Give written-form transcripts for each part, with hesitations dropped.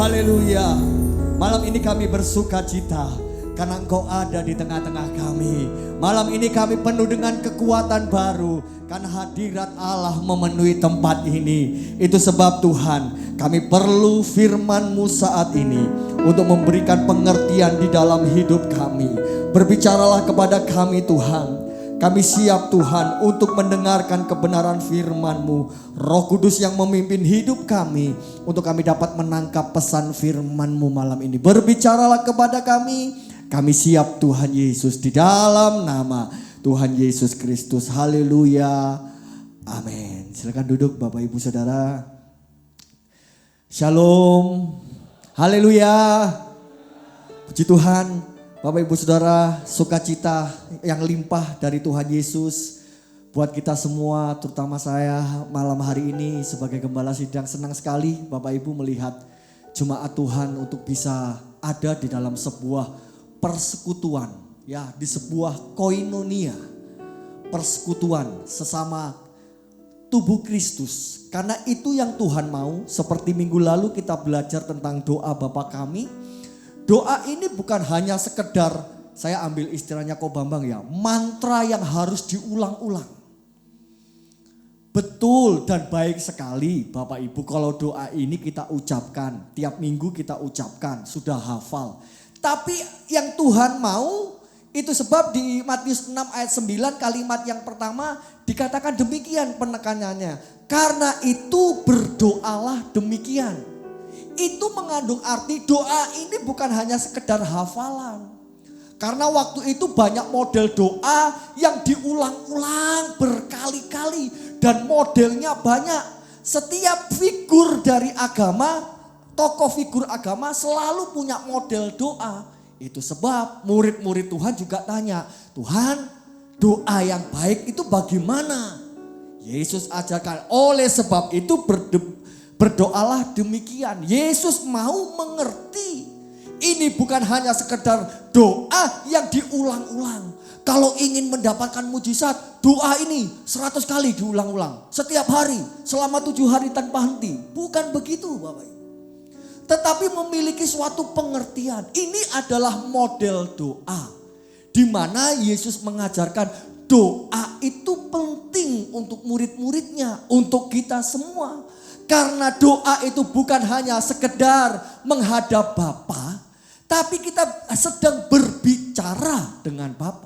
Haleluya. Malam ini kami bersuka cita karena Engkau ada di tengah-tengah kami. Malam ini kami penuh dengan kekuatan baru karena hadirat Allah memenuhi tempat ini. Itu sebab Tuhan, kami perlu firman-Mu saat ini untuk memberikan pengertian di dalam hidup kami. Berbicaralah kepada kami Tuhan. Kami siap Tuhan untuk mendengarkan kebenaran firman-Mu. Roh Kudus yang memimpin hidup kami untuk kami dapat menangkap pesan firman-Mu malam ini. Berbicaralah kepada kami. Kami siap Tuhan Yesus di dalam nama Tuhan Yesus Kristus. Haleluya. Amin. Silakan duduk Bapak Ibu Saudara. Shalom. Haleluya. Puji Tuhan. Bapak Ibu Saudara, sukacita yang limpah dari Tuhan Yesus buat kita semua, terutama saya malam hari ini sebagai gembala sidang senang sekali Bapak Ibu melihat jemaat Tuhan untuk bisa ada di dalam sebuah persekutuan, ya, di sebuah koinonia, persekutuan sesama tubuh Kristus. Karena itu yang Tuhan mau. Seperti minggu lalu kita belajar tentang doa Bapa kami. Doa ini bukan hanya sekedar, saya ambil istilahnya Ko Bambang ya, mantra yang harus diulang-ulang. Betul dan baik sekali Bapak Ibu kalau doa ini kita ucapkan, tiap minggu kita ucapkan, sudah hafal. Tapi yang Tuhan mau, itu sebab di Matius 6 ayat 9 kalimat yang pertama dikatakan demikian penekanannya. Karena itu berdoalah demikian. Itu mengandung arti doa ini bukan hanya sekedar hafalan. Karena waktu itu banyak model doa yang diulang-ulang berkali-kali. Dan modelnya banyak. Setiap figur dari agama, tokoh figur agama selalu punya model doa. Itu sebab murid-murid Tuhan juga tanya, Tuhan doa yang baik itu bagaimana? Yesus ajarkan, oleh sebab itu berdoalah demikian. Yesus mau mengerti. Ini bukan hanya sekedar doa yang diulang-ulang. Kalau ingin mendapatkan mujizat, doa ini 100 kali diulang-ulang. Setiap hari, selama 7 hari tanpa henti. Bukan begitu Bapak Ibu. Tetapi memiliki suatu pengertian. Ini adalah model doa. Di mana Yesus mengajarkan doa itu penting untuk murid-muridnya. Untuk kita semua. Karena doa itu bukan hanya sekedar menghadap Bapa, tapi kita sedang berbicara dengan Bapa.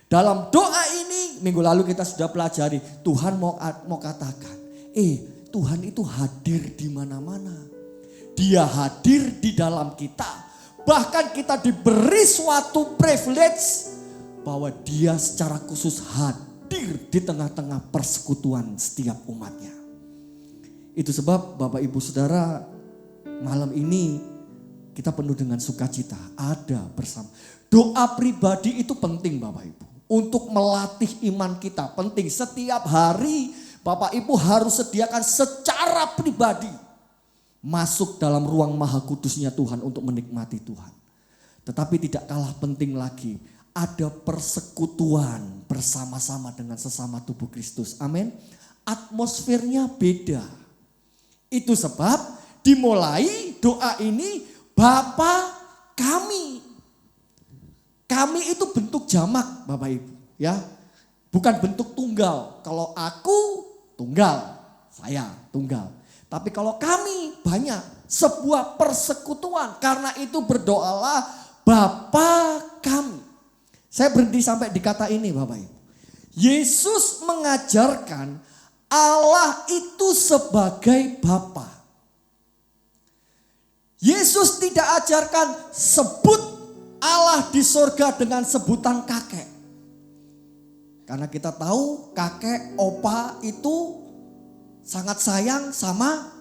Dalam doa ini minggu lalu kita sudah pelajari, Tuhan mau katakan, Tuhan itu hadir di mana-mana. Dia hadir di dalam kita. Bahkan kita diberi suatu privilege bahwa dia secara khusus hadir di tengah-tengah persekutuan setiap umatnya. Itu sebab Bapak Ibu Saudara malam ini kita penuh dengan sukacita ada bersama. Doa pribadi itu penting Bapak Ibu. Untuk melatih iman kita penting. Setiap hari Bapak Ibu harus sediakan secara pribadi. Masuk dalam ruang maha kudusnya Tuhan untuk menikmati Tuhan. Tetapi tidak kalah penting lagi. Ada persekutuan bersama-sama dengan sesama tubuh Kristus. Amin. Atmosfernya beda. Itu sebab dimulai doa ini Bapa kami. Kami itu bentuk jamak Bapak Ibu ya. Bukan bentuk tunggal. Kalau aku tunggal, saya tunggal. Tapi kalau kami banyak, sebuah persekutuan. Karena itu berdoalah Bapa kami. Saya berhenti sampai di kata ini Bapak Ibu. Yesus mengajarkan Allah itu sebagai Bapa. Yesus tidak ajarkan sebut Allah di sorga dengan sebutan kakek. Karena kita tahu kakek, opa itu sangat sayang sama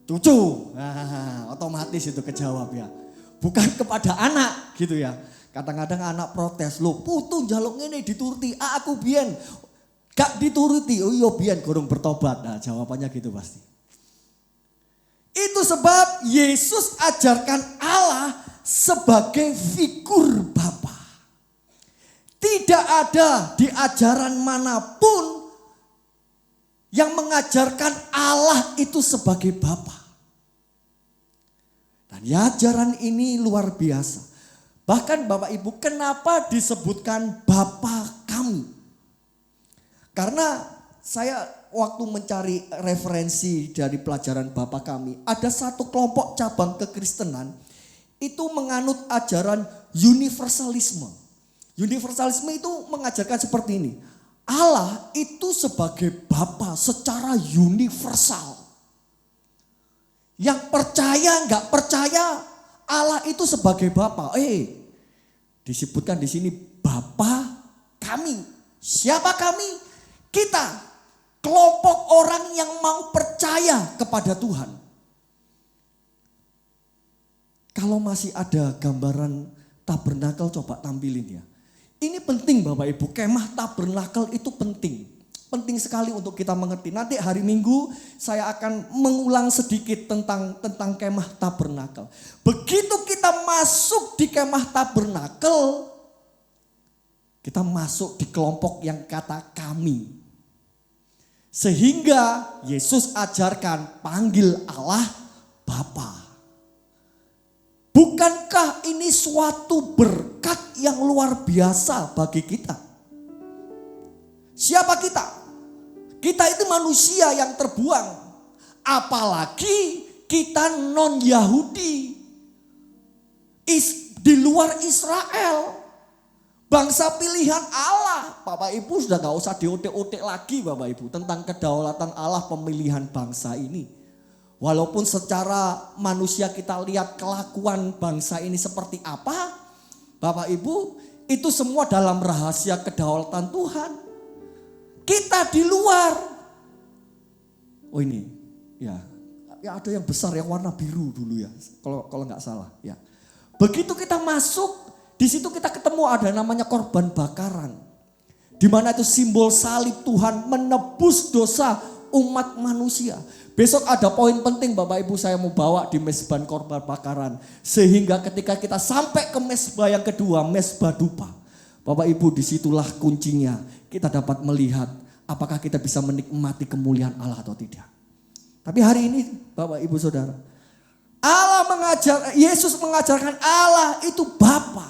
cucu. Nah, otomatis itu kejawab ya. Bukan kepada anak gitu ya. Kadang-kadang anak protes, loh putu njaluk ngene dituruti, aku biyen gak dituruti, oh iya biyen gorong bertobat. Nah jawabannya gitu pasti. Itu sebab Yesus ajarkan Allah sebagai figur Bapa. Tidak ada di ajaran manapun yang mengajarkan Allah itu sebagai Bapa. Tuhan. Ya, ajaran ini luar biasa. Bahkan Bapak Ibu, kenapa disebutkan Bapa kami? Karena saya waktu mencari referensi dari pelajaran Bapa kami, ada satu kelompok cabang kekristenan itu menganut ajaran universalisme. Universalisme itu mengajarkan seperti ini. Allah itu sebagai Bapa secara universal. Yang percaya nggak percaya Allah itu sebagai Bapa. Disebutkan di sini Bapa kami. Siapa kami? Kita. Kelompok orang yang mau percaya kepada Tuhan. Kalau masih ada gambaran tabernakel coba tampilin ya. Ini penting Bapak Ibu, kemah tabernakel itu penting. Penting sekali untuk kita mengerti. Nanti hari Minggu saya akan mengulang sedikit tentang kemah tabernakel. Begitu kita masuk di kemah tabernakel, kita masuk di kelompok yang kata kami. Sehingga Yesus ajarkan panggil Allah Bapa. Bukankah ini suatu berkat yang luar biasa bagi kita? Siapa kita? Kita itu manusia yang terbuang. Apalagi kita non-Yahudi. Di luar Israel. Bangsa pilihan Allah. Bapak Ibu sudah gak usah diotek-otek lagi Bapak Ibu. Tentang kedaulatan Allah pemilihan bangsa ini. Walaupun secara manusia kita lihat kelakuan bangsa ini seperti apa. Bapak Ibu, itu semua dalam rahasia kedaulatan Tuhan. Kita di luar. Oh ini, ya ada yang besar yang warna biru dulu ya. Kalau nggak salah ya. Begitu kita masuk, di situ kita ketemu ada namanya korban bakaran. Di mana itu simbol salib Tuhan menebus dosa umat manusia. Besok ada poin penting Bapak Ibu saya mau bawa di mezbah korban bakaran. Sehingga ketika kita sampai ke mezbah yang kedua, mezbah dupa. Bapak Ibu disitulah kuncinya. Kita dapat melihat apakah kita bisa menikmati kemuliaan Allah atau tidak. Tapi hari ini Bapak Ibu Saudara, Yesus mengajarkan Allah itu Bapa.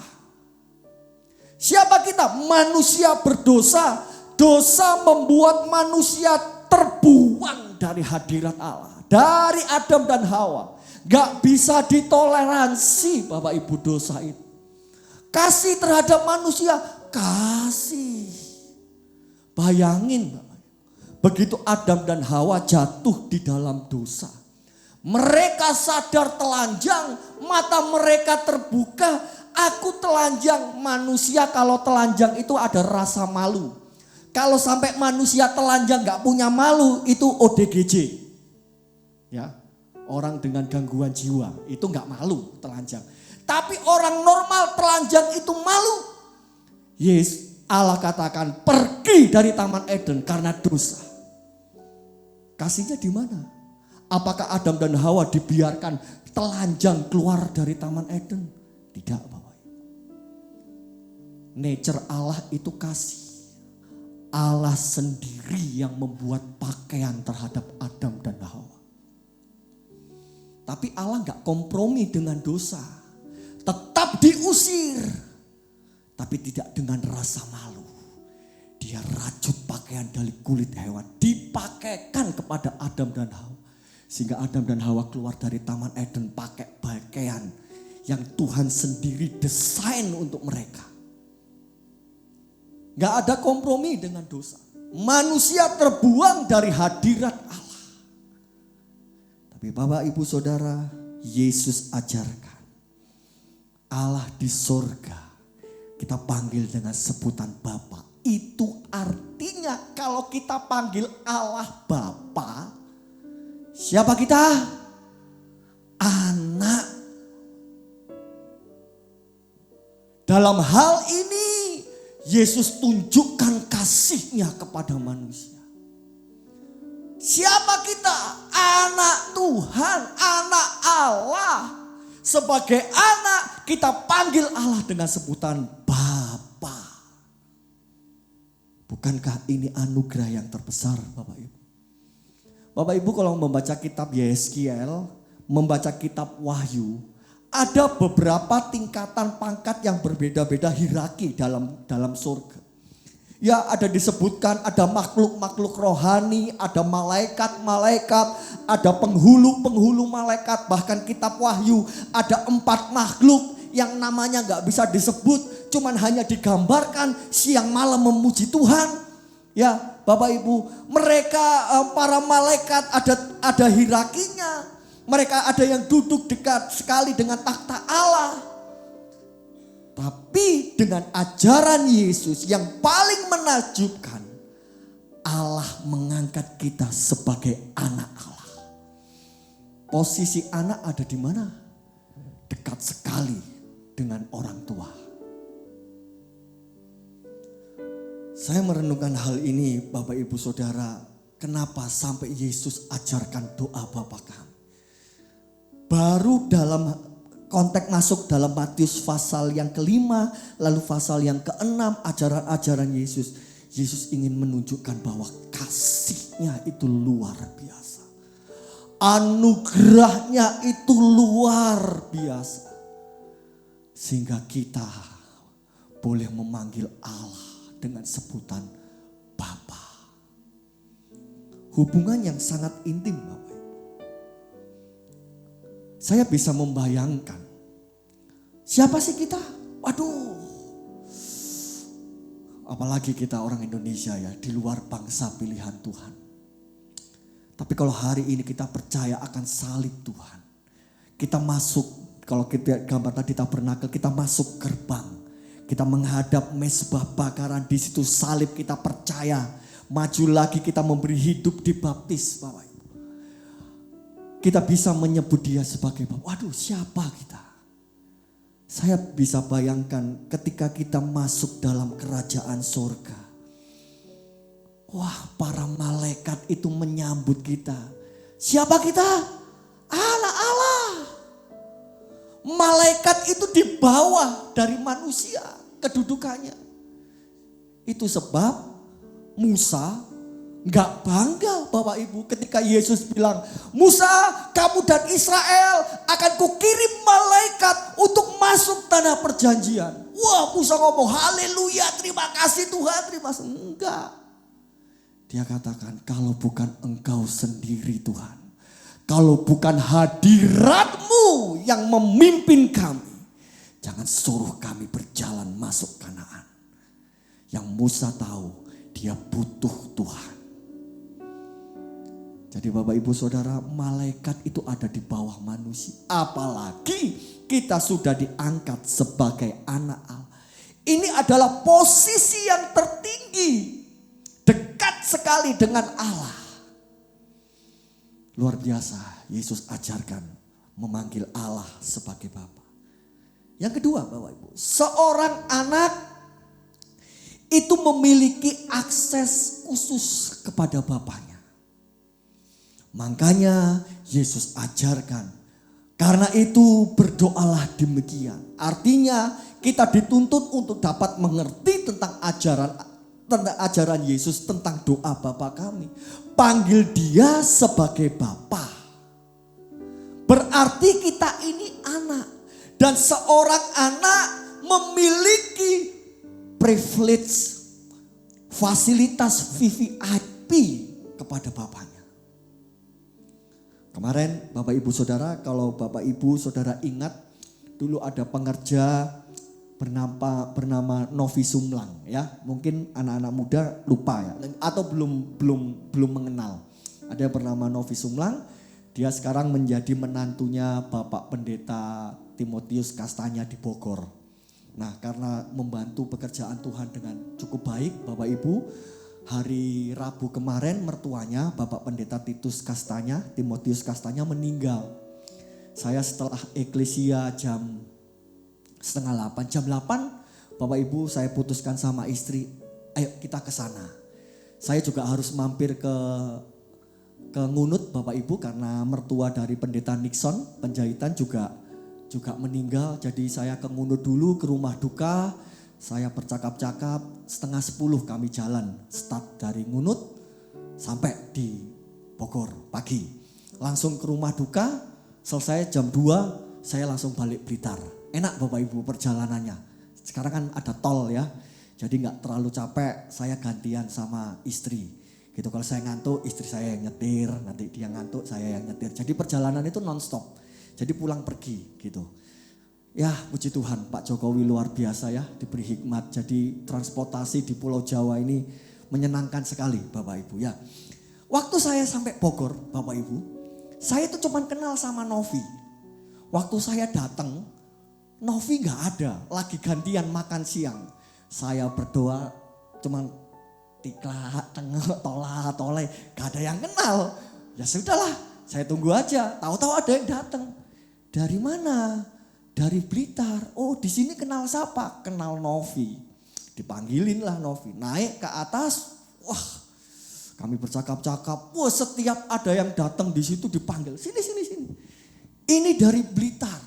Siapa kita? Manusia berdosa. Dosa membuat manusia terbuang dari hadirat Allah. Dari Adam dan Hawa. Gak bisa ditoleransi Bapak Ibu dosa itu. Kasih terhadap manusia. Kasih. Bayangin Bapak. Begitu Adam dan Hawa jatuh di dalam dosa. Mereka sadar telanjang. Mata mereka terbuka. Aku telanjang. Manusia kalau telanjang itu ada rasa malu. Kalau sampai manusia telanjang gak punya malu, itu ODGJ. Ya, orang dengan gangguan jiwa itu gak malu telanjang. Tapi orang normal telanjang itu malu. Yes, Allah katakan pergi dari Taman Eden karena dosa. Kasihnya di mana? Apakah Adam dan Hawa dibiarkan telanjang keluar dari Taman Eden? Tidak, Bapak. Nature Allah itu kasih. Allah sendiri yang membuat pakaian terhadap Adam dan Hawa. Tapi Allah gak kompromi dengan dosa. Tetap diusir. Tapi tidak dengan rasa malu. Dia rajut pakaian dari kulit hewan. Dipakaikan kepada Adam dan Hawa. Sehingga Adam dan Hawa keluar dari Taman Eden pakai pakaian yang Tuhan sendiri desain untuk mereka. Gak ada kompromi dengan dosa. Manusia terbuang dari hadirat Allah. Tapi Bapak Ibu Saudara, Yesus ajarkan. Allah di sorga kita panggil dengan sebutan Bapa. Itu artinya kalau kita panggil Allah Bapa, siapa kita? Anak. Dalam hal ini Yesus tunjukkan kasihnya kepada manusia. Siapa kita? Anak Tuhan, anak Allah. Sebagai anak kita panggil Allah dengan sebutan Bapa. Bukankah ini anugerah yang terbesar Bapak Ibu? Bapak Ibu kalau membaca kitab Yeskiel, membaca kitab Wahyu, Ada beberapa tingkatan pangkat yang berbeda-beda hierarki dalam surga. Ya, ada disebutkan ada makhluk-makhluk rohani, ada malaikat-malaikat, ada penghulu-penghulu malaikat, bahkan kitab Wahyu ada 4 makhluk yang namanya gak bisa disebut, cuman hanya digambarkan siang malam memuji Tuhan. Ya, Bapak Ibu, mereka para malaikat ada hierarkinya. Mereka ada yang duduk dekat sekali dengan takhta Allah. Tapi dengan ajaran Yesus yang paling menakjubkan, Allah mengangkat kita sebagai anak Allah. Posisi anak ada di mana? Dekat sekali dengan orang tua. Saya merenungkan hal ini, Bapak Ibu Saudara, kenapa sampai Yesus ajarkan doa Bapa kami. Baru dalam konteks masuk dalam Matius pasal yang ke-5, lalu pasal yang ke-6, ajaran-ajaran Yesus. Yesus ingin menunjukkan bahwa kasihnya itu luar biasa. Anugerahnya itu luar biasa. Sehingga kita boleh memanggil Allah dengan sebutan Bapa. Hubungan yang sangat intim, Bapak. Saya bisa membayangkan, siapa sih kita? Waduh, apalagi kita orang Indonesia ya, di luar bangsa pilihan Tuhan. Tapi kalau hari ini kita percaya akan salib Tuhan, kita masuk, kalau kita gambar tadi tabernakel, kita masuk gerbang, kita menghadap mezbah bakaran, di situ salib, kita percaya, maju lagi kita memberi hidup, dibaptis, Bapak. Kita bisa menyebut dia sebagai Bapak. Waduh, siapa kita? Saya bisa bayangkan ketika kita masuk dalam kerajaan surga. Wah, para malaikat itu menyambut kita. Siapa kita? Anak Allah. Malaikat itu di bawah dari manusia kedudukannya. Itu sebab Musa gak bangga, Bapak Ibu, ketika Yesus bilang, Musa, kamu dan Israel akan kukirim malaikat untuk masuk tanah perjanjian. Wah, Musa ngomong, haleluya, terima kasih Tuhan, terima kasih. Enggak. Dia katakan, kalau bukan engkau sendiri Tuhan, kalau bukan hadiratmu yang memimpin kami, jangan suruh kami berjalan masuk Kanaan. Yang Musa tahu, dia butuh Tuhan. Jadi Bapak Ibu Saudara, malaikat itu ada di bawah manusia. Apalagi kita sudah diangkat sebagai anak Allah. Ini adalah posisi yang tertinggi. Dekat sekali dengan Allah. Luar biasa, Yesus ajarkan memanggil Allah sebagai Bapa. Yang kedua Bapak Ibu, seorang anak itu memiliki akses khusus kepada Bapaknya. Makanya Yesus ajarkan, karena itu berdoalah demikian. Artinya kita dituntut untuk dapat mengerti tentang ajaran Yesus tentang doa Bapa kami. Panggil dia sebagai Bapa. Berarti kita ini anak. Dan seorang anak memiliki privilege, fasilitas VVIP kepada bapaknya. Kemarin Bapak Ibu Saudara, kalau Bapak Ibu Saudara ingat, dulu ada pengerja bernama Novi Sumlang ya. Mungkin anak-anak muda lupa ya, atau belum mengenal. Ada yang bernama Novi Sumlang, dia sekarang menjadi menantunya Bapak Pendeta Timotius Kastanya di Bogor. Nah, karena membantu pekerjaan Tuhan dengan cukup baik, Bapak Ibu, hari Rabu kemarin mertuanya Bapak Pendeta Timotius Kastanya meninggal. Saya setelah eklesia jam 7:30, jam 8, Bapak Ibu saya putuskan sama istri, ayo kita ke sana. Saya juga harus mampir ke Ngunut Bapak Ibu, karena mertua dari Pendeta Nixon Penjahitan juga meninggal. Jadi saya ke Ngunut dulu, ke rumah duka. Saya bercakap-cakap, 9:30 kami jalan, start dari Ngunut sampai di Bogor pagi. Langsung ke rumah duka, selesai jam 2, saya langsung balik Blitar. Enak Bapak Ibu perjalanannya. Sekarang kan ada tol ya. Jadi gak terlalu capek, saya gantian sama istri. Gitu, kalau saya ngantuk, istri saya yang nyetir. Nanti dia ngantuk, saya yang nyetir. Jadi perjalanan itu non-stop. Jadi pulang pergi gitu. Ya puji Tuhan, Pak Jokowi luar biasa ya, diberi hikmat. Jadi transportasi di Pulau Jawa ini menyenangkan sekali Bapak Ibu ya. Waktu saya sampai Bogor Bapak Ibu, saya tuh cuma kenal sama Novi. Waktu saya datang, Novi gak ada, lagi gantian makan siang. Saya berdoa cuman tiklak, tengok, toleh, gak ada yang kenal. Ya sudahlah, saya tunggu aja, tahu-tahu ada yang datang. Dari mana? Dari Blitar. Oh di sini kenal siapa? Kenal Novi. Dipanggilin lah Novi, naik ke atas, wah kami bercakap-cakap. Wah setiap ada yang datang di situ dipanggil, sini. Ini dari Blitar.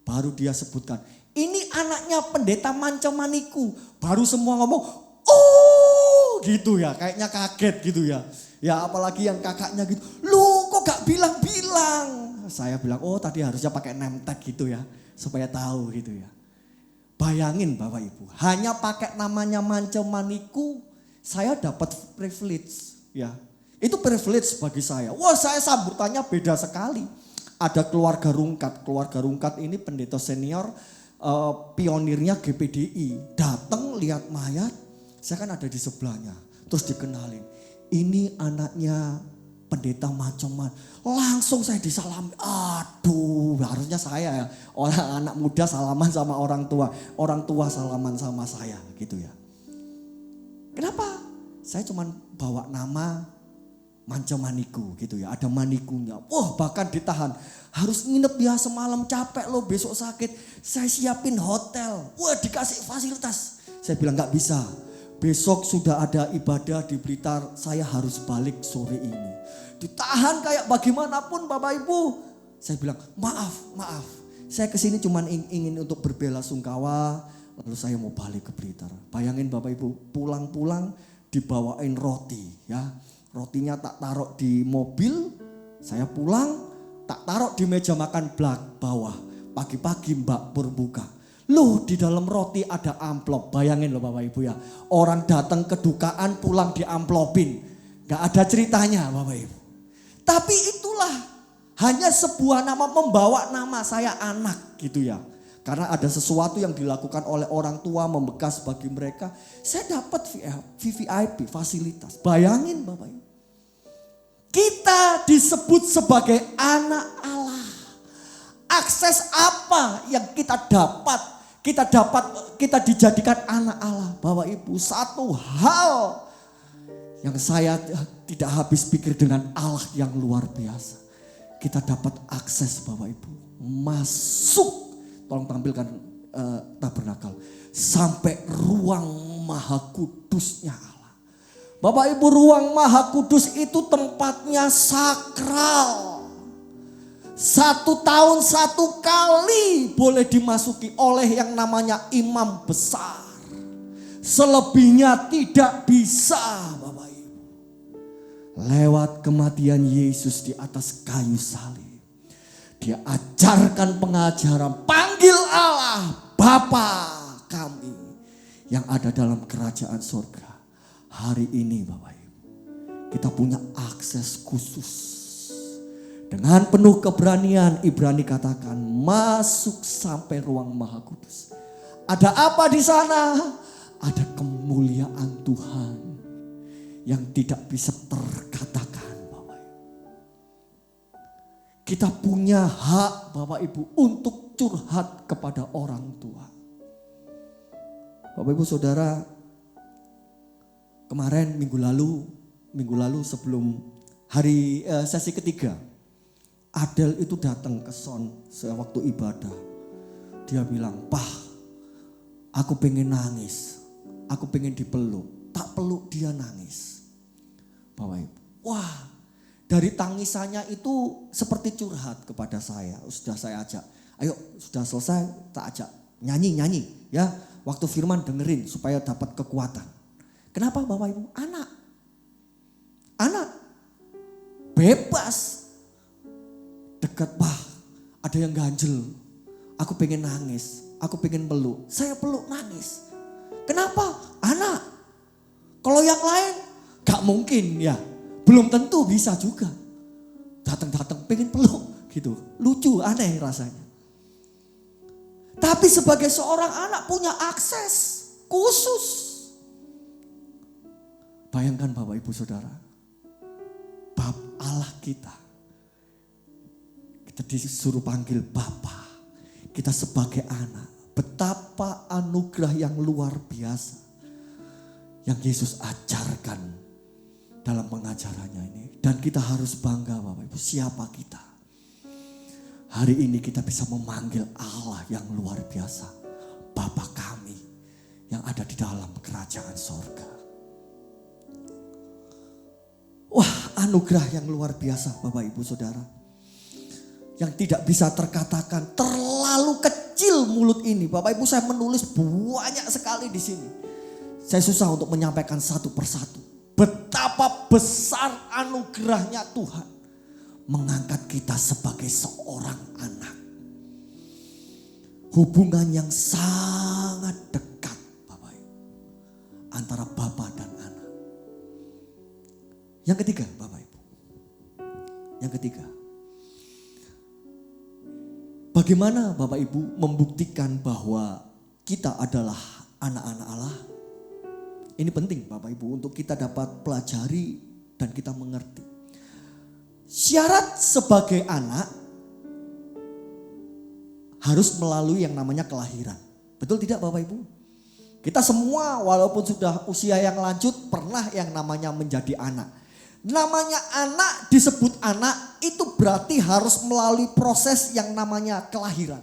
Baru dia sebutkan, ini anaknya pendeta Mancemaniku. Baru semua ngomong, oh gitu ya, kayaknya kaget gitu ya. Ya apalagi yang kakaknya gitu, lu kok gak bilang-bilang. Saya bilang, oh tadi harusnya pakai name tag gitu ya, supaya tahu gitu ya. Bayangin Bapak Ibu, hanya pakai namanya Mancemaniku, saya dapat privilege ya. Itu privilege bagi saya. Wah saya sambutannya beda sekali. Ada keluarga Rungkat ini pendeta senior, pionirnya GPDI. Datang lihat mayat, saya kan ada di sebelahnya. Terus dikenalin, ini anaknya pendeta Maceman. Langsung saya disalami, aduh harusnya saya ya. Orang anak muda salaman sama orang tua salaman sama saya gitu ya. Kenapa? Saya cuma bawa nama Mancemaniku gitu ya, ada manikunya. Wah bahkan ditahan, harus nginep ya semalam, capek loh besok sakit. Saya siapin hotel, wah dikasih fasilitas. Saya bilang gak bisa, besok sudah ada ibadah di Blitar, saya harus balik sore ini. Ditahan kayak bagaimanapun Bapak Ibu. Saya bilang maaf, saya kesini cuma ingin untuk berbelasungkawa, lalu saya mau balik ke Blitar. Bayangin Bapak Ibu, pulang-pulang dibawain roti ya. Rotinya tak taruh di mobil, saya pulang tak taruh di meja makan bawah. Pagi-pagi Mbak Pur buka. Loh di dalam roti ada amplop, bayangin loh Bapak Ibu ya. Orang datang kedukaan pulang diamplopin. Gak ada ceritanya Bapak Ibu. Tapi itulah hanya sebuah nama, membawa nama saya anak gitu ya. Karena ada sesuatu yang dilakukan oleh orang tua membekas bagi mereka. Saya dapat VVIP, fasilitas. Bayangin Bapak Ibu. Kita disebut sebagai anak Allah. Akses apa yang kita dapat? Kita dijadikan anak Allah. Bapak Ibu, satu hal yang saya tidak habis pikir dengan Allah yang luar biasa. Kita dapat akses Bapak Ibu. Masuk. Tolong tampilkan tabernakel. Sampai ruang maha kudusnya Allah. Bapak Ibu, ruang maha kudus itu tempatnya sakral. 1 tahun 1 kali boleh dimasuki oleh yang namanya imam besar. Selebihnya tidak bisa Bapak Ibu. Lewat kematian Yesus di atas kayu salib. Dia ajarkan pengajaran, panggil Allah Bapa kami yang ada dalam kerajaan surga. Hari ini Bapak Ibu, kita punya akses khusus. Dengan penuh keberanian Ibrani katakan masuk sampai ruang maha kudus. Ada apa di sana? Ada kemuliaan Tuhan yang tidak bisa terkatakan. Kita punya hak Bapak Ibu untuk curhat kepada orang tua. Bapak Ibu Saudara, kemarin minggu lalu sebelum hari sesi ketiga, Adel itu datang ke Son sewaktu ibadah. Dia bilang, "Pah, aku pengen nangis, aku pengen dipeluk." Tak peluk dia nangis. Bapak Ibu, wah. Dari tangisannya itu seperti curhat kepada saya. Sudah saya ajak, ayo sudah selesai tak ajak nyanyi ya. Waktu firman dengerin supaya dapat kekuatan. Kenapa Bapak Ibu? Anak bebas. Dekat Ada yang ganjel. Aku pengen nangis. Aku pengen peluk. Saya peluk nangis. Kenapa? Anak. Kalau yang lain gak mungkin ya. Belum tentu bisa juga. Datang-datang pengen peluk gitu. Lucu, aneh rasanya. Tapi sebagai seorang anak punya akses khusus. Bayangkan Bapak Ibu Saudara. Bab Allah kita. Kita disuruh panggil Bapa. Kita sebagai anak. Betapa anugerah yang luar biasa. Yang Yesus ajarkan dalam pengajarannya ini. Dan kita harus bangga Bapak Ibu. Siapa kita? Hari ini kita bisa memanggil Allah yang luar biasa. Bapa kami yang ada di dalam kerajaan sorga. Wah, anugerah yang luar biasa Bapak Ibu Saudara. Yang tidak bisa terkatakan, terlalu kecil mulut ini. Bapak Ibu, saya menulis banyak sekali di sini. Saya susah untuk menyampaikan satu persatu. Betapa besar anugerahnya Tuhan mengangkat kita sebagai seorang anak. Hubungan yang sangat dekat Bapak Ibu, antara Bapa dan anak. Yang ketiga Bapak Ibu. Yang ketiga. Bagaimana Bapak Ibu membuktikan bahwa kita adalah anak-anak Allah? Ini penting Bapak Ibu untuk kita dapat pelajari dan kita mengerti. Syarat sebagai anak harus melalui yang namanya kelahiran. Betul tidak Bapak Ibu? Kita semua walaupun sudah usia yang lanjut pernah yang namanya menjadi anak. Namanya anak disebut anak itu berarti harus melalui proses yang namanya kelahiran.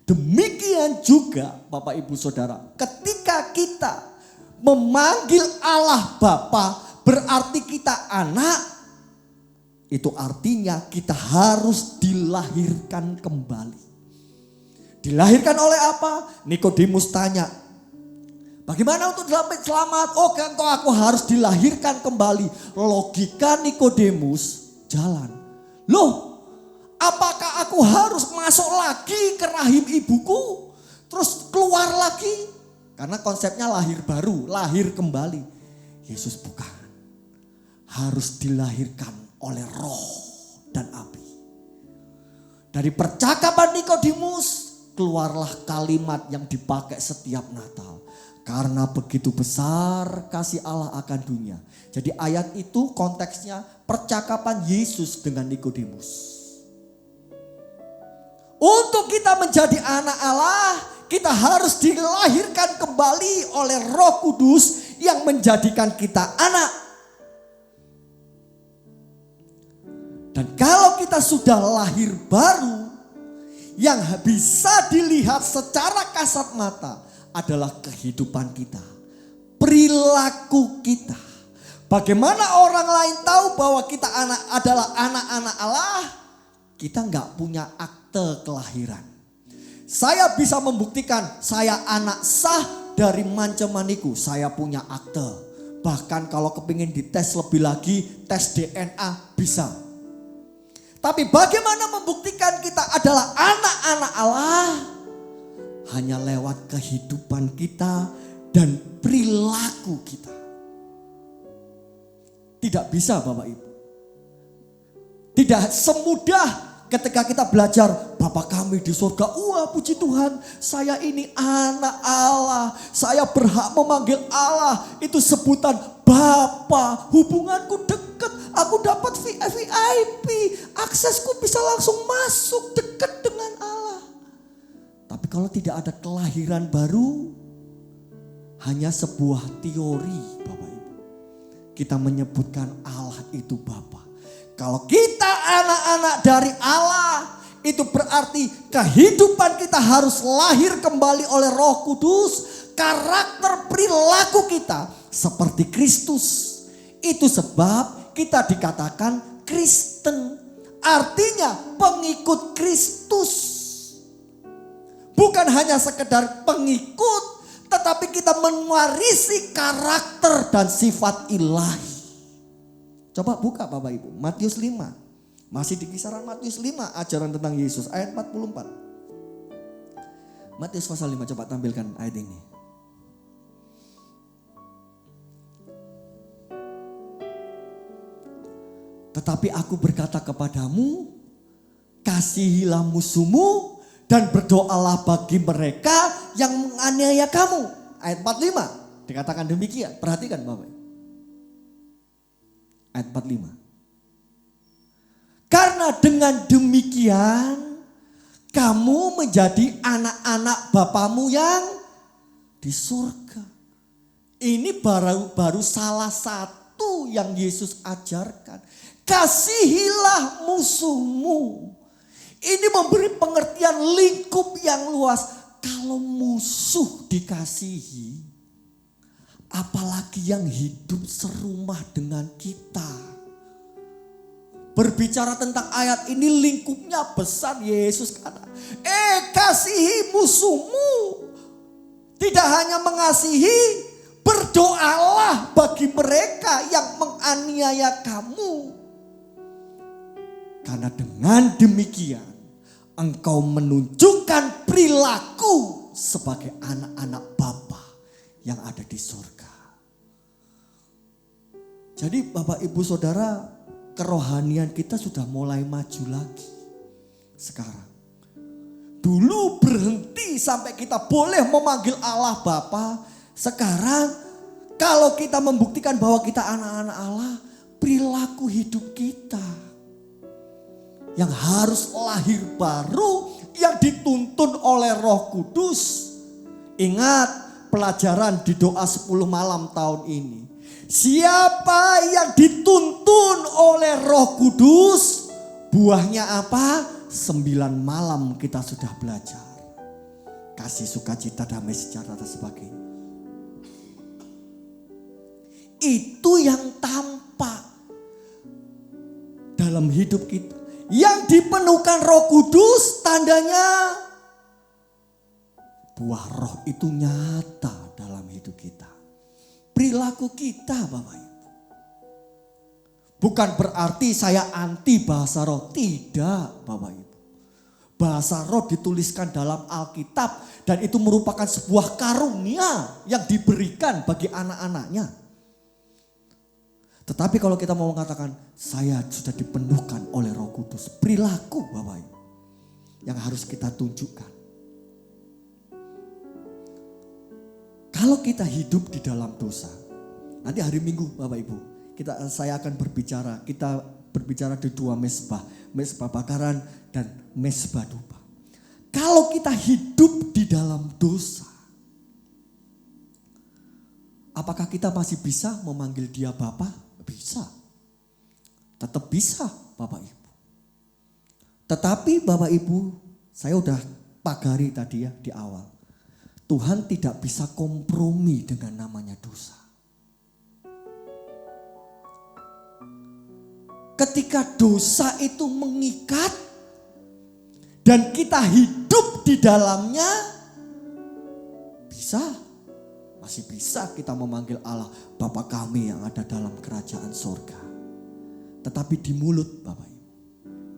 Demikian juga Bapak Ibu Saudara, ketika kita memanggil Allah Bapa berarti kita anak, itu artinya kita harus dilahirkan kembali. Dilahirkan oleh apa? Nikodemus tanya, bagaimana untuk selamat? Oh kan aku harus dilahirkan kembali. Logika Nikodemus jalan. Loh, apakah aku harus masuk lagi ke rahim ibuku? Terus keluar lagi? Karena konsepnya lahir baru, lahir kembali. Yesus bukan. Harus dilahirkan oleh roh dan api. Dari percakapan Nikodemus keluarlah kalimat yang dipakai setiap Natal. Karena begitu besar kasih Allah akan dunia. Jadi ayat itu konteksnya percakapan Yesus dengan Nikodemus. Untuk kita menjadi anak Allah, kita harus dilahirkan kembali oleh Roh Kudus yang menjadikan kita anak. Dan kalau kita sudah lahir baru, yang bisa dilihat secara kasat mata adalah kehidupan kita, perilaku kita. Bagaimana orang lain tahu bahwa kita adalah anak-anak Allah? Kita nggak punya akte kelahiran. Saya bisa membuktikan saya anak sah dari mancemaniku. Saya punya akte. Bahkan kalau kepingin dites lebih lagi, tes DNA bisa. Tapi bagaimana membuktikan kita adalah anak-anak Allah? Hanya lewat kehidupan kita dan perilaku kita. Tidak bisa Bapak Ibu. Tidak semudah ketika kita belajar, Bapa kami di surga, wah puji Tuhan, saya ini anak Allah, saya berhak memanggil Allah, itu sebutan Bapa, hubunganku dekat, aku dapat VIP, aksesku bisa langsung masuk dekat dengan Allah. Tapi kalau tidak ada kelahiran baru, hanya sebuah teori Bapak Ibu. Kita menyebutkan Allah itu Bapa. Kalau kita anak-anak dari Allah, itu berarti kehidupan kita harus lahir kembali oleh Roh Kudus. Karakter perilaku kita seperti Kristus. Itu sebab kita dikatakan Kristen. Artinya pengikut Kristus. Bukan hanya sekedar pengikut, tetapi kita mewarisi karakter dan sifat ilahi. Coba buka Bapak Ibu, Matius 5. Masih di kisaran Matius 5 ajaran tentang Yesus ayat 44. Matius pasal 5, coba tampilkan ayat ini. Tetapi aku berkata kepadamu, kasihilah musuhmu dan berdoalah bagi mereka yang menganiaya kamu. Ayat 45 dikatakan demikian. Perhatikan Bapak. Ayat 45. Karena dengan demikian kamu menjadi anak-anak Bapamu yang di surga. Ini baru salah satu yang Yesus ajarkan. Kasihilah musuhmu. Ini memberi pengertian lingkup yang luas. Kalau musuh dikasihi, apalagi yang hidup serumah dengan kita. Berbicara tentang ayat ini lingkupnya besar. Yesus kata, kasihi musuhmu. Tidak hanya mengasihi, berdoalah bagi mereka yang menganiaya kamu. Karena dengan demikian engkau menunjukkan perilaku sebagai anak-anak Bapa yang ada di surga. Jadi Bapak Ibu Saudara, kerohanian kita sudah mulai maju lagi sekarang. Dulu berhenti sampai kita boleh memanggil Allah Bapa. Sekarang kalau kita membuktikan bahwa kita anak-anak Allah, perilaku hidup kita yang harus lahir baru, yang dituntun oleh Roh Kudus. Ingat pelajaran di doa 10 malam tahun ini. Siapa yang dituntun oleh Roh Kudus, buahnya apa? 9 malam kita sudah belajar. Kasih, sukacita, damai, sejahtera dan sebagainya. Itu yang tampak dalam hidup kita. Yang dipenuhkan Roh Kudus, tandanya buah Roh itu nyata dalam hidup kita. Perilaku kita Bapak Ibu. Bukan berarti saya anti bahasa roh. Tidak Bapak Ibu. Bahasa roh dituliskan dalam Alkitab. Dan itu merupakan sebuah karunia yang diberikan bagi anak-anaknya. Tetapi kalau kita mau mengatakan saya sudah dipenuhkan oleh Roh Kudus. Perilaku Bapak Ibu yang harus kita tunjukkan. Kalau kita hidup di dalam dosa, nanti hari Minggu Bapak Ibu, saya akan berbicara, kita berbicara di 2 mezbah, mezbah bakaran dan mezbah dupa. Kalau kita hidup di dalam dosa, apakah kita masih bisa memanggil dia Bapa? Bisa. Tetap bisa Bapak Ibu. Tetapi Bapak Ibu, saya udah pagari tadi ya di awal. Tuhan tidak bisa kompromi dengan namanya dosa. Ketika dosa itu mengikat dan kita hidup di dalamnya, masih bisa kita memanggil Allah Bapa kami yang ada dalam kerajaan sorga. Tetapi di mulut Bapak Ibu,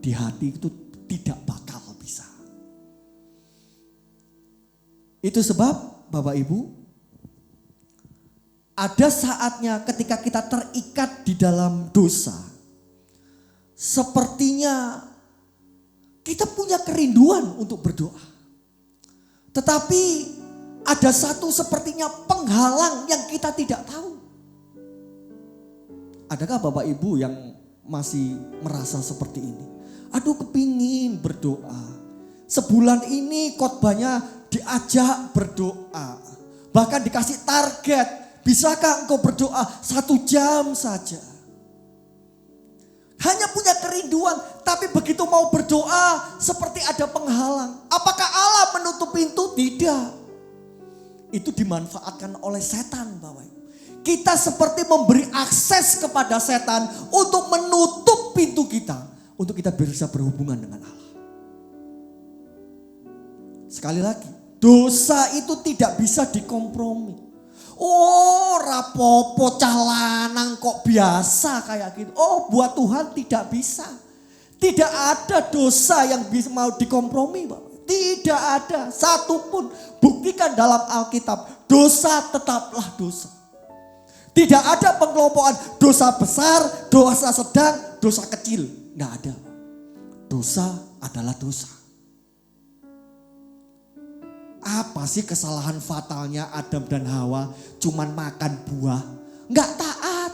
di hati itu tidak bakal bisa. Itu sebab Bapak Ibu, ada saatnya ketika kita terikat di dalam dosa, sepertinya kita punya kerinduan untuk berdoa. Tetapi ada satu sepertinya penghalang yang kita tidak tahu. Adakah Bapak Ibu yang masih merasa seperti ini? Aduh, kepingin berdoa. Sebulan ini khotbahnya diajak berdoa. Bahkan dikasih target. Bisakah engkau berdoa 1 jam saja? Hanya punya kerinduan. Tapi begitu mau berdoa seperti ada penghalang. Apakah Allah menutup pintu? Tidak. Itu dimanfaatkan oleh setan Bapak Ibu. Kita seperti memberi akses kepada setan untuk menutup pintu kita. Untuk kita bisa berhubungan dengan Allah. Sekali lagi, dosa itu tidak bisa dikompromi. Oh, rapopo cah lanang kok biasa kayak gitu. Oh, buat Tuhan tidak bisa. Tidak ada dosa yang bisa mau dikompromi, Bapak. Tidak ada satupun. Buktikan dalam Alkitab, dosa tetaplah dosa. Tidak ada pengelompokan dosa besar, dosa sedang, dosa kecil. Nggak ada. Dosa adalah dosa. Apa sih kesalahan fatalnya Adam dan Hawa? Cuman makan buah. Nggak taat.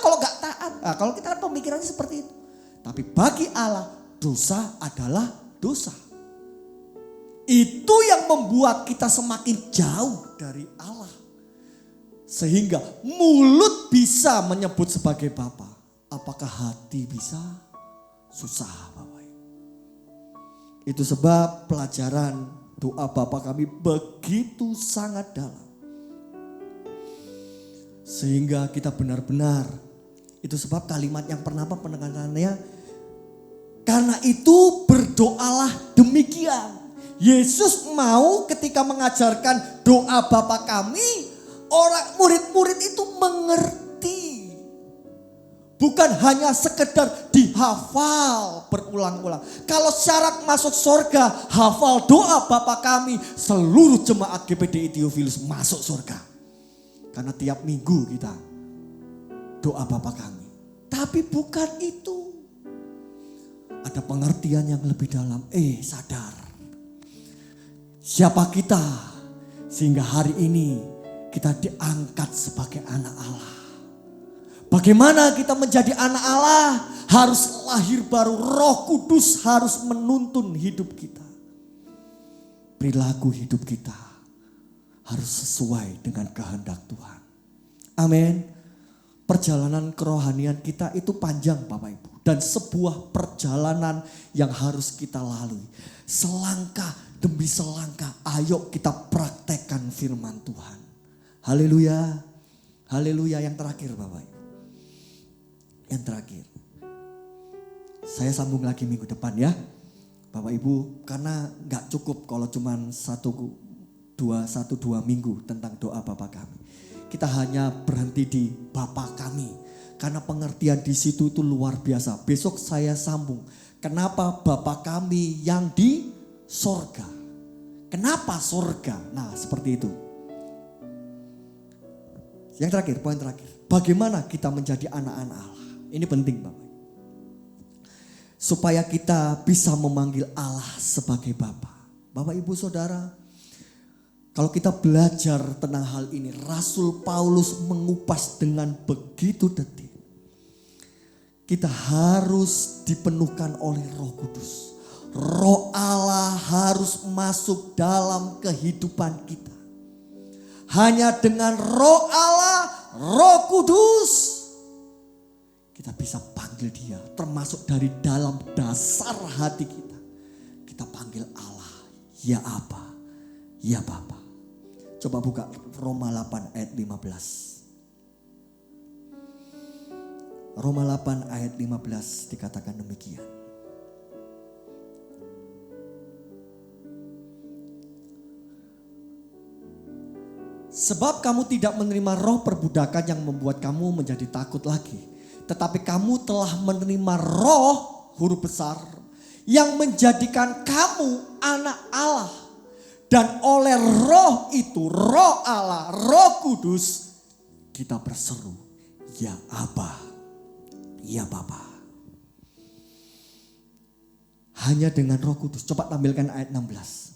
Kalau nggak taat. Kalau kita kan pemikirannya seperti itu. Tapi bagi Allah, dosa adalah dosa. Itu yang membuat kita semakin jauh dari Allah. Sehingga mulut bisa menyebut sebagai Bapa. Apakah hati bisa? Susah, Bapak. Itu sebab pelajaran doa Bapa kami begitu sangat dalam. Sehingga kita benar-benar, itu sebab kalimat yang pernah penekanannya, karena itu berdoalah demikian. Yesus mau ketika mengajarkan doa Bapa kami, orang murid-murid itu mengerti. Bukan hanya sekedar dihafal berulang-ulang. Kalau syarat masuk surga, hafal doa Bapa kami, seluruh jemaat GPDI Theophilus masuk surga. Karena tiap minggu kita doa Bapa kami. Tapi bukan itu. Ada pengertian yang lebih dalam. Sadar. Siapa kita sehingga hari ini kita diangkat sebagai anak Allah. Bagaimana kita menjadi anak Allah? Harus lahir baru. Roh Kudus harus menuntun hidup kita. Perilaku hidup kita harus sesuai dengan kehendak Tuhan. Amin. Perjalanan kerohanian kita itu panjang, Bapak Ibu. Dan sebuah perjalanan yang harus kita lalui. Selangkah demi selangkah, ayo kita praktekkan firman Tuhan. Haleluya. Haleluya. Yang terakhir, Bapak Ibu. Yang terakhir. Saya sambung lagi minggu depan ya. Bapak Ibu, karena gak cukup kalau cuma 1-2 minggu tentang doa Bapa kami. Kita hanya berhenti di Bapa kami. Karena pengertian di situ itu luar biasa. Besok saya sambung. Kenapa Bapa kami yang di sorga? Kenapa sorga? Nah seperti itu. Yang terakhir, poin terakhir. Bagaimana kita menjadi anak-anak Allah? Ini penting Bapak. Supaya kita bisa memanggil Allah sebagai Bapa. Bapak Ibu Saudara. Kalau kita belajar tentang hal ini, Rasul Paulus mengupas dengan begitu detil. Kita harus dipenuhkan oleh Roh Kudus. Roh Allah harus masuk dalam kehidupan kita. Hanya dengan Roh Allah, Roh Kudus, kita bisa panggil Dia. Termasuk dari dalam dasar hati kita. Kita panggil Allah, ya Aba, ya Bapa. Coba buka Roma 8 ayat 15. Roma 8 ayat 15 dikatakan demikian. Sebab kamu tidak menerima roh perbudakan yang membuat kamu menjadi takut lagi. Tetapi kamu telah menerima roh, huruf besar, yang menjadikan kamu anak Allah. Dan oleh roh itu, roh Allah, Roh Kudus, kita berseru, ya Aba, ya Bapa. Hanya dengan Roh Kudus. Coba tampilkan ayat 16.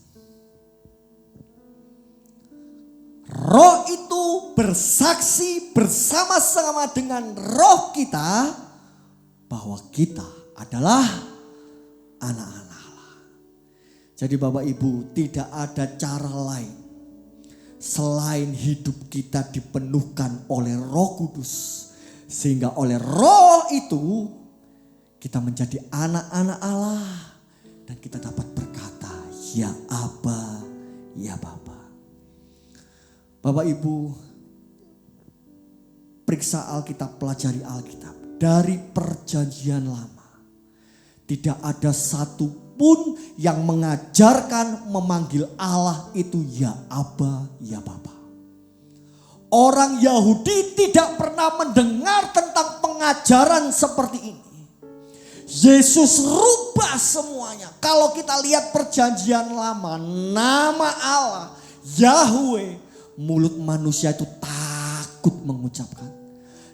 Roh itu bersaksi bersama-sama dengan roh kita bahwa kita adalah anak-anak. Jadi Bapak Ibu, tidak ada cara lain selain hidup kita dipenuhkan oleh Roh Kudus. Sehingga oleh roh itu kita menjadi anak-anak Allah. Dan kita dapat berkata, ya Aba, ya Bapa. Bapak Ibu, periksa Alkitab, pelajari Alkitab. Dari perjanjian lama, tidak ada satu pun yang mengajarkan memanggil Allah itu ya Aba, ya Bapa. Orang Yahudi tidak pernah mendengar tentang pengajaran seperti ini. Yesus rubah semuanya. Kalau kita lihat perjanjian lama, nama Allah, Yahweh, mulut manusia itu takut mengucapkan.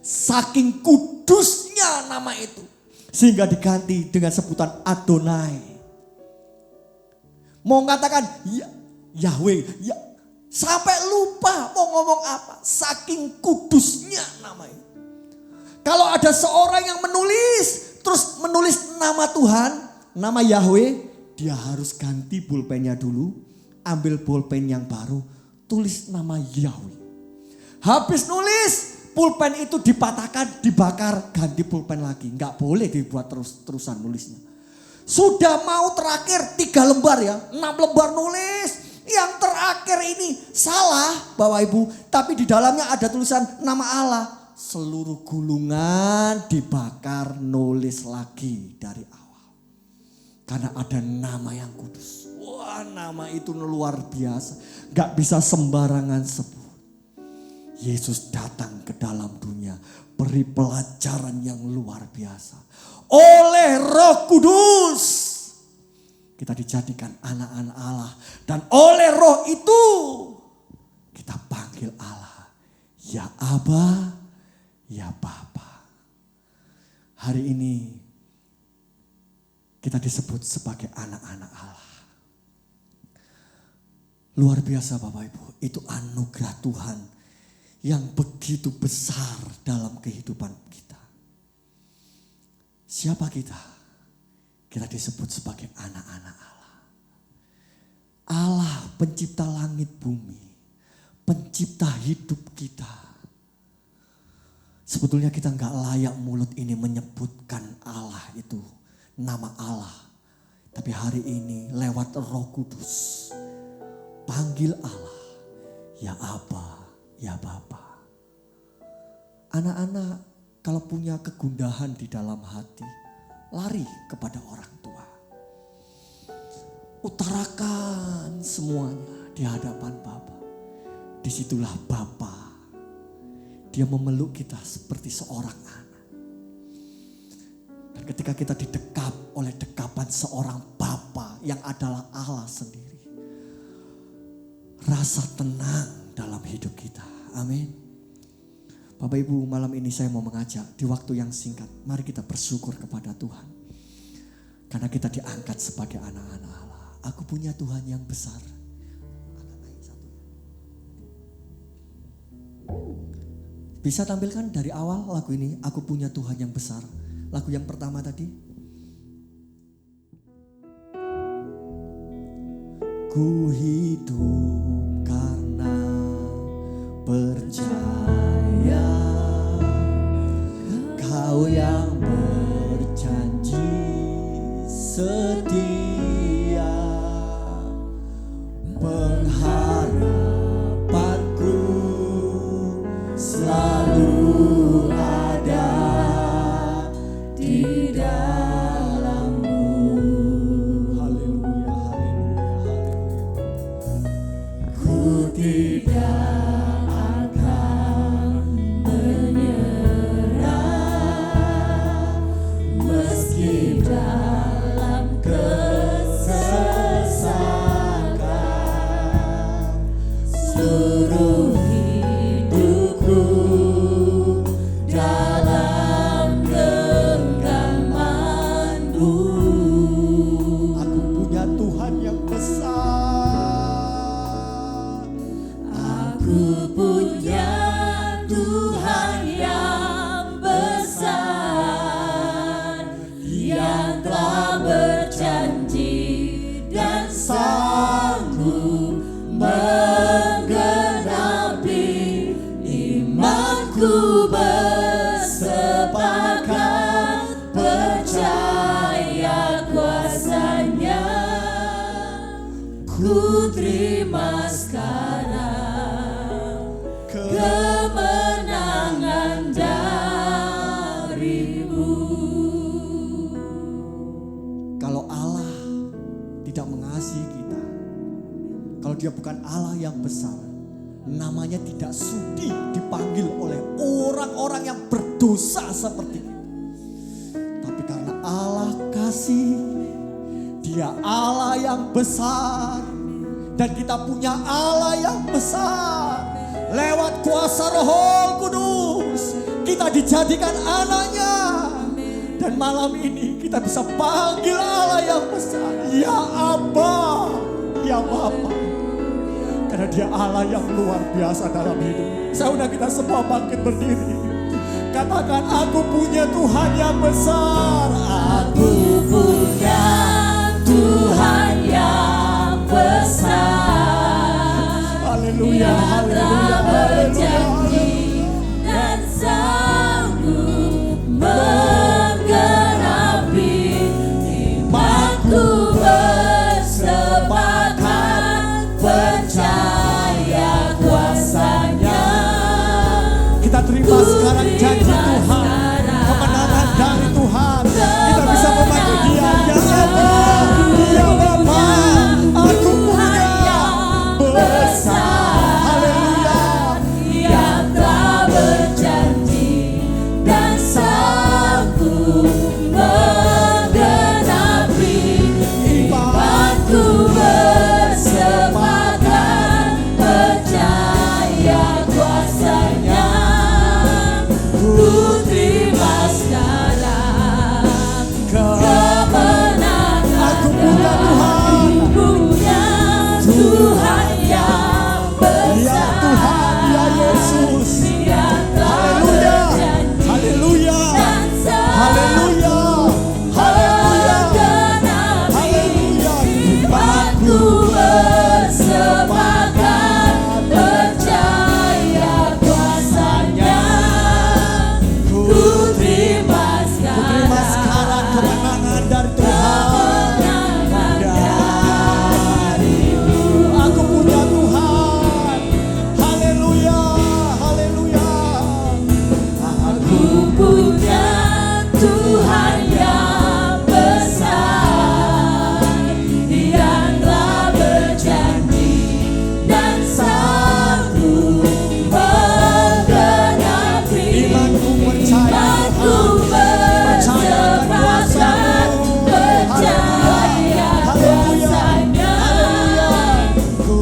Saking kudusnya nama itu. Sehingga diganti dengan sebutan Adonai. Mau mengatakan Yahweh, ya, sampai lupa mau ngomong apa. Saking kudusnya nama itu. Kalau ada seorang yang menulis, terus menulis nama Tuhan, nama Yahweh, dia harus ganti pulpennya dulu, ambil pulpen yang baru, tulis nama Yahweh. Habis nulis, pulpen itu dipatahkan, dibakar, ganti pulpen lagi. Nggak boleh dibuat terusan nulisnya. Sudah mau terakhir 3 lembar ya, 6 lembar nulis. Yang terakhir ini salah Bapak Ibu, tapi di dalamnya ada tulisan nama Allah. Seluruh gulungan dibakar, nulis lagi dari awal. Karena ada nama yang kudus. Wah, nama itu luar biasa. Gak bisa sembarangan sebut. Yesus datang ke dalam dunia, beri pelajaran yang luar biasa. Oleh Roh Kudus kita dijadikan anak-anak Allah. Dan oleh Roh itu kita panggil Allah. Ya Aba, ya Bapa. Hari ini kita disebut sebagai anak-anak Allah. Luar biasa Bapak Ibu. Itu anugerah Tuhan yang begitu besar dalam kehidupan kita. Siapa kita? Kita disebut sebagai anak-anak Allah. Allah pencipta langit bumi. Pencipta hidup kita. Sebetulnya kita gak layak mulut ini menyebutkan Allah itu. Nama Allah. Tapi hari ini lewat Roh Kudus. Panggil Allah. Ya Aba, ya Bapa. Anak-anak kalau punya kegundahan di dalam hati, lari kepada orang tua. Utarakan semuanya di hadapan Bapa. Disitulah Bapa. Dia memeluk kita seperti seorang anak. Dan ketika kita didekap oleh dekapan seorang Bapa yang adalah Allah sendiri, rasa tenang dalam hidup kita. Amin. Bapak Ibu, malam ini saya mau mengajak di waktu yang singkat, mari kita bersyukur kepada Tuhan. Karena kita diangkat sebagai anak-anak Allah. Aku punya Tuhan yang besar. Bisa tampilkan dari awal lagu ini, Aku Punya Tuhan Yang Besar. Lagu yang pertama tadi. Ku hidup karena percaya Kau yang berjanji setia. Pengharapanku selalu ada di dalam-Mu. Haleluya, haleluya, haleluya. Ku tidak ku terima sekarang kemenangan dari-Mu. Kalau Allah tidak mengasihi kita, kalau Dia bukan Allah yang besar, namanya tidak sudi dipanggil oleh orang-orang yang berdosa seperti kita. Tapi karena Allah Dia Allah yang besar. Dan kita punya Allah yang besar. Lewat kuasa Roh Kudus kita dijadikan anaknya. Dan malam ini kita bisa panggil Allah yang besar. Ya Abba, ya Bapa. Karena Dia Allah yang luar biasa dalam hidup. Saya undang kita semua bangkit berdiri. Katakan, aku punya Tuhan yang besar. Aku punya Tuhan yang besar. Haleluya, Dia haleluya, telah berjanji dan sanggup menggenapi. Imanku bersepakat percaya kuasa-Nya. Kita terima sekarang janji Tuhan, kemenangan dari Tuhan. Kita bisa memanggil Dia, ya Abba, ya Bapa. Aku punya besar. Haleluya. Dia telah berjanji dan sanggup menggenapi. Imanku bersepakat percaya kuasa-Nya. Ku terima sekarang kemenangan. Aku punya Tuhan. Punya Tuhan yang besar. Ya Tuhan, ya Yesus. Dia telah Haleluya. berjanji Haleluya. dan Haleluya. Haleluya. menggenapi. Haleluya. Imanku bersepakat percaya kuasa-Nya. Ku terima Terima sekarang kemenangan dari Tuhan. kemenangan darimu. Aku punya Tuhan. Haleluya. Haleluya. Aku punya Tuhan yang besar. Dia telah berjanji dan sanggup menggenapi. Imanku percaya Imanku bersepakat percaya kuasa-Nya. Ku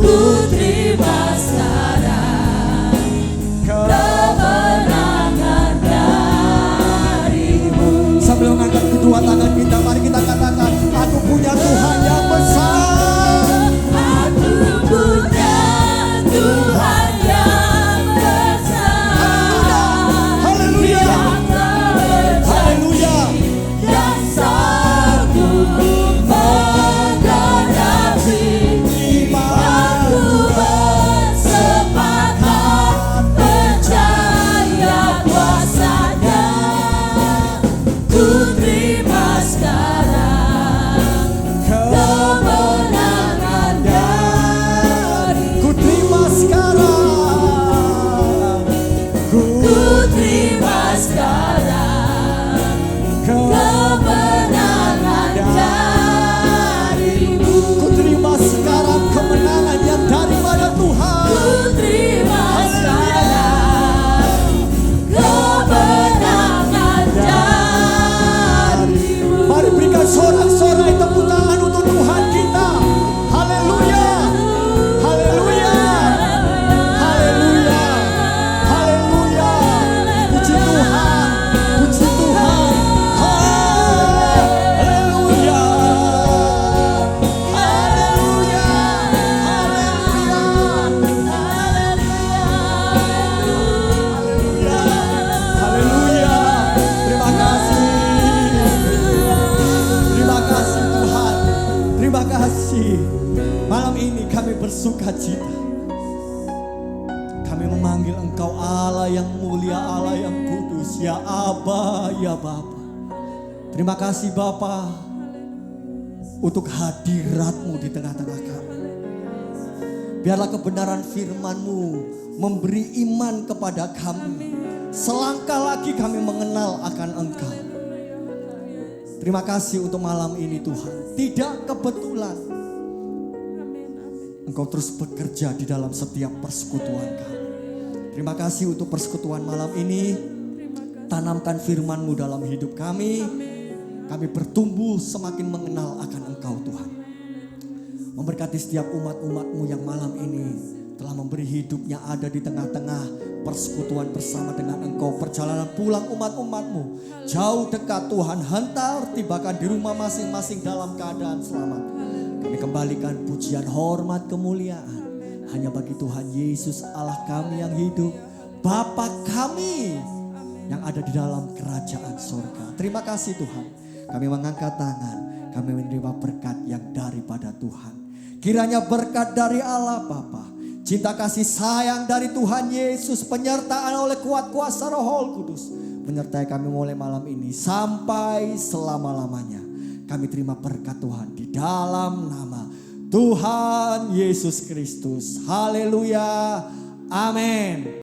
terima sekarang kemenangan darimu. Sambil mengangkat kedua tangan kita, mari kita katakan, aku punya Tuhan yang besar. Aku punya Tuhan yang besar. Haleluya. Dia telah Haleluya. berjanji dan sanggup menggenapi. Imanku bersepakat percaya kuasa-Nya. Ku terima sekarang kemenangan darimu. Ku terima sekarang. Ku terima sekarang kemenangan darimu. Ku terima sekarang kemenangan yang daripada Tuhan. Ku terima sekarang kemenangan darimu. Mari berikan sorak-sorai tepuk tangan untuk Tuhan kita. Haleluya. Haleluya. Haleluya. Haleluya. Puji Tuhan. Puji Tuhan. Haleluya. Haleluya. Haleluya. Haleluya. Terima kasih. Terima kasih Tuhan. Terima kasih. Malam ini kami bersuka cita. Kami memanggil Engkau Allah yang mulia, Allah yang kudus. Ya Abba, ya Bapa. Terima kasih Bapa untuk hadirat-Mu di tengah-tengah kami. Biarlah kebenaran firman-Mu memberi iman kepada kami. Selangkah lagi kami mengenal akan Engkau. Terima kasih untuk malam ini Tuhan. Tidak kebetulan Engkau terus bekerja di dalam setiap persekutuan kami. Terima kasih untuk persekutuan malam ini. Tanamkan firman-Mu dalam hidup kami. Kami bertumbuh semakin mengenal akan Engkau Tuhan. Memberkati setiap umat-umat-Mu yang malam ini telah memberi hidupnya ada di tengah-tengah persekutuan bersama dengan Engkau. Perjalanan pulang umat-umat-Mu jauh dekat Tuhan, hantar tibakan di rumah masing-masing dalam keadaan selamat. Kami kembalikan pujian, hormat, kemuliaan hanya bagi Tuhan Yesus Allah kami yang hidup, Bapa kami yang ada di dalam kerajaan surga. Terima kasih Tuhan. Kami mengangkat tangan, kami menerima berkat yang daripada Tuhan. Kiranya berkat dari Allah Bapa, cinta kasih sayang dari Tuhan Yesus, penyertaan oleh kuat kuasa Roh Kudus menyertai kami mulai malam ini sampai selama-lamanya. Kami terima berkat Tuhan di dalam nama Tuhan Yesus Kristus. Haleluya. Amin.